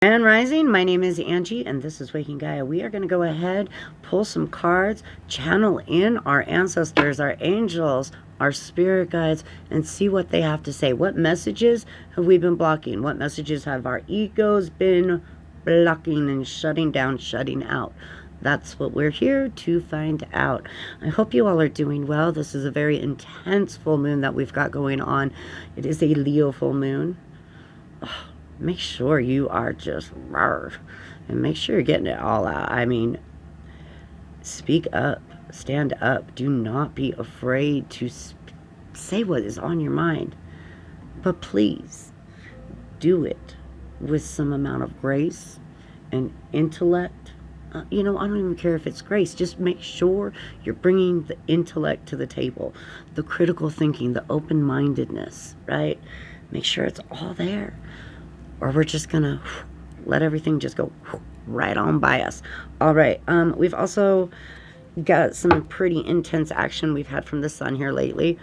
And Rising, my name is Angie, and this is Waking Gaia. We are going to go ahead, pull some cards, channel in our ancestors, our angels, our spirit guides, and see what they have to say. What messages have we been blocking? What messages have our egos been blocking and shutting down, shutting out? That's what we're here to find out. I hope you all are doing well. This is a very intense full moon that we've got going on. It is a Leo full moon. Make sure you are just rawr, and make sure you're getting it all out. I mean, speak up, stand up. Do not be afraid to say what is on your mind, but please do it with some amount of grace and intellect. I don't even care if it's grace. Just make sure you're bringing the intellect to the table, the critical thinking, the open-mindedness, right? Make sure it's all there. Or we're just going to let everything just go right on by us. All right. We've also got some pretty intense action we've had from the sun here lately.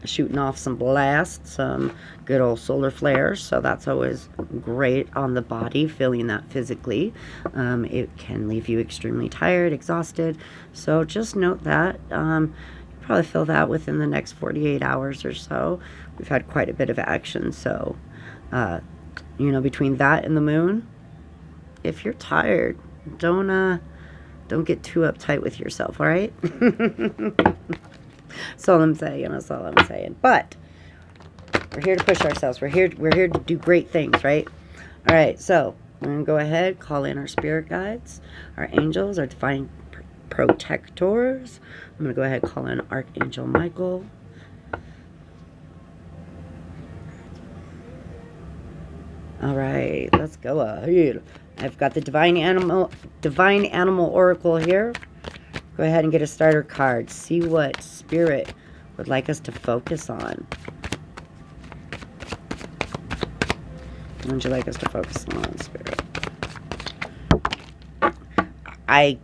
Shooting off some blasts, some good old solar flares. So that's always great on the body, feeling that physically. It can leave you extremely tired, exhausted. So just note that. You'll probably feel that within the next 48 hours or so. We've had quite a bit of action. So, between that and the moon, if you're tired, don't get too uptight with yourself, all right? That's all I'm saying. That's all I'm saying. But we're here to push ourselves. We're here to do great things, right? All right, so we're going to go ahead, call in our spirit guides, our angels, our divine protectors. I'm going to go ahead and call in Archangel Michael. All right, let's go ahead. I've got the Divine Animal Oracle here. Go ahead and get a starter card. See what Spirit would like us to focus on. What would you like us to focus on, Spirit? I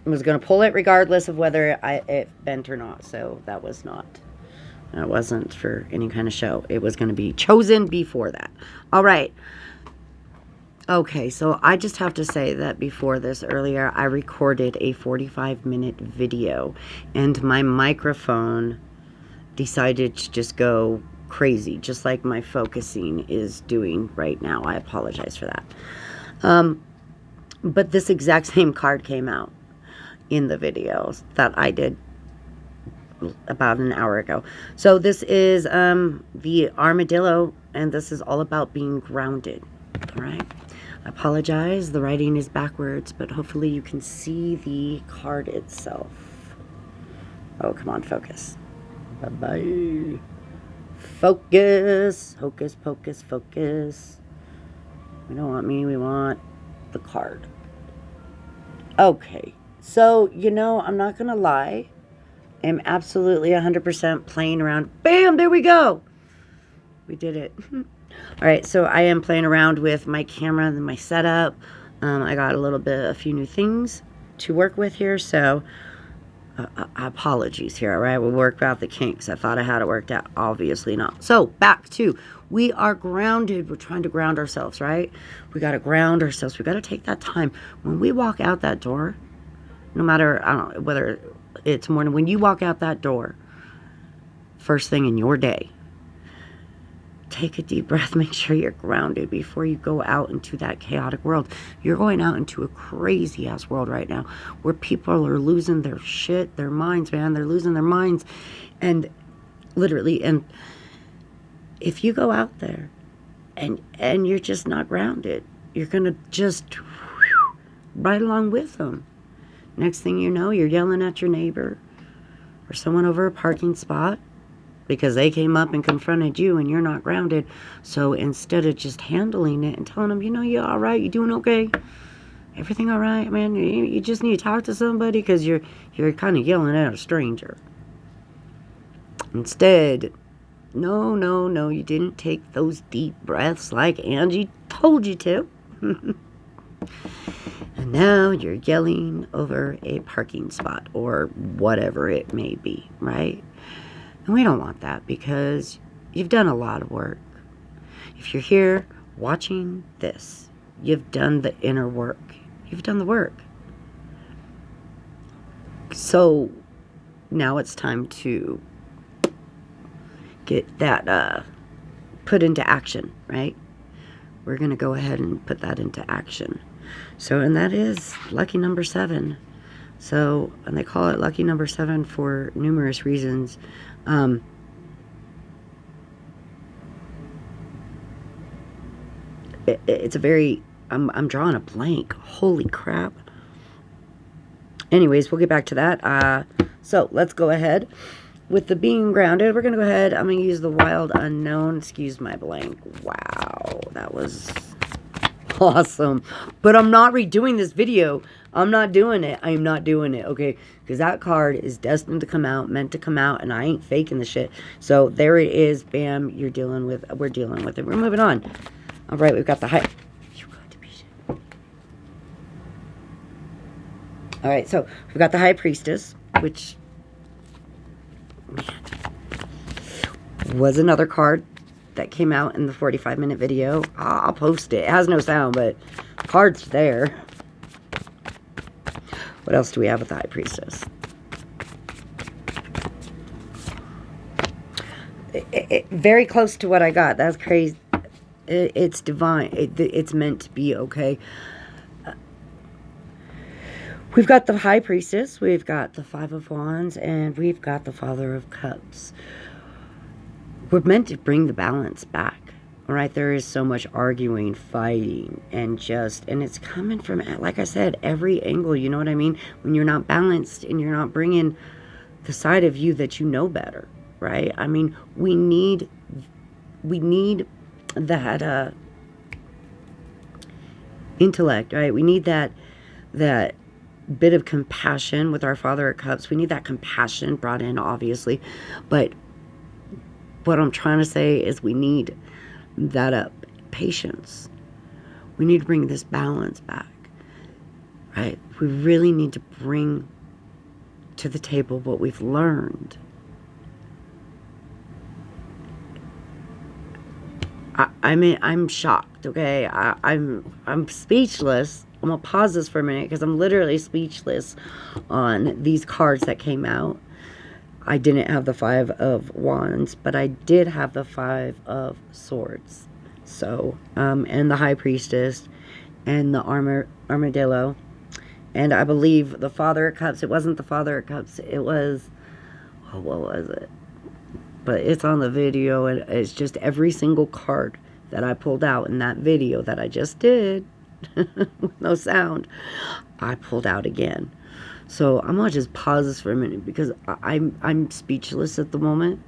was going to pull it regardless of whether it bent or not, so that was not. It wasn't for any kind of show. It was going to be chosen before that. All right. Okay, so I just have to say that before this, earlier, I recorded a 45-minute video, and my microphone decided to just go crazy, just like my focusing is doing right now. I apologize for that. But this exact same card came out in the videos that I did about an hour ago. So this is the armadillo, and this is all about being grounded. All right, I apologize, the writing is backwards, but hopefully you can see the card itself. Oh, come on, focus. Bye-bye. Focus. Hocus pocus, focus. We don't want me, we want the card. Okay, so I'm not gonna lie, I'm absolutely 100% playing around. Bam, there we go. We did it. All right, so I am playing around with my camera and my setup. I got a few new things to work with here, so apologies here, all right? We'll work out the kinks. I thought I had it worked out. Obviously not. So back to, we are grounded. We're trying to ground ourselves, right? We got to ground ourselves. We got to take that time. When we walk out that door, no matter, I don't know, whether it's morning, when you walk out that door, first thing in your day, take a deep breath. Make sure you're grounded before you go out into that chaotic world. You're going out into a crazy ass world right now where people are losing their shit, their minds, man. They're losing their minds. And literally, and if you go out there and you're just not grounded, you're going to just right along with them. Next thing you know, you're yelling at your neighbor or someone over a parking spot because they came up and confronted you and you're not grounded. So instead of just handling it and telling them, you all right, you doing okay? Everything all right, man? You just need to talk to somebody because you're kind of yelling at a stranger. Instead, no, you didn't take those deep breaths like Angie told you to. And now you're yelling over a parking spot or whatever it may be, right? And we don't want that because you've done a lot of work. If you're here watching this, you've done the inner work. You've done the work. So now it's time to get that put into action, right? We're going to go ahead and put that into action. So, and that is lucky number 7. So, and they call it lucky number 7 for numerous reasons. It's a very, I'm drawing a blank. Holy crap. Anyways, we'll get back to that. So let's go ahead with the being grounded. We're going to go ahead. I'm going to use the wild unknown. Excuse my blank. Wow, that was awesome. But I'm not redoing this video. I'm not doing it. I'm not doing it, okay? Because that card is destined to come out, meant to come out, and I ain't faking the shit. So there it is. Bam, we're dealing with it. We're moving on. All right, we've got the high. All right, so we've got the High Priestess, which was another card that came out in the 45-minute video. I'll post it. It has no sound, but the card's there. What else do we have with the High Priestess? Very close to what I got. That's crazy. It's divine. It's meant to be, okay? We've got the High Priestess, we've got the Five of Wands, and we've got the Father of Cups. We're meant to bring the balance back, all right? There is so much arguing, fighting, and it's coming from, like I said, every angle, you know what I mean? When you're not balanced and you're not bringing the side of you that you know better, right? I mean, we need that intellect, right? We need that bit of compassion with our Father of Cups. We need that compassion brought in, obviously. But what I'm trying to say is we need that patience. We need to bring this balance back, right? We really need to bring to the table what we've learned. I mean, I'm shocked, okay? I'm speechless. I'm going to pause this for a minute because I'm literally speechless on these cards that came out. I didn't have the Five of Wands, but I did have the Five of Swords. So, and the High Priestess and the Armadillo. And I believe the Father of Cups. It wasn't the Father of Cups. It was, oh, what was it? But it's on the video, and it's just every single card that I pulled out in that video that I just did. With no sound, I pulled out again. So I'm gonna just pause this for a minute because I'm speechless at the moment.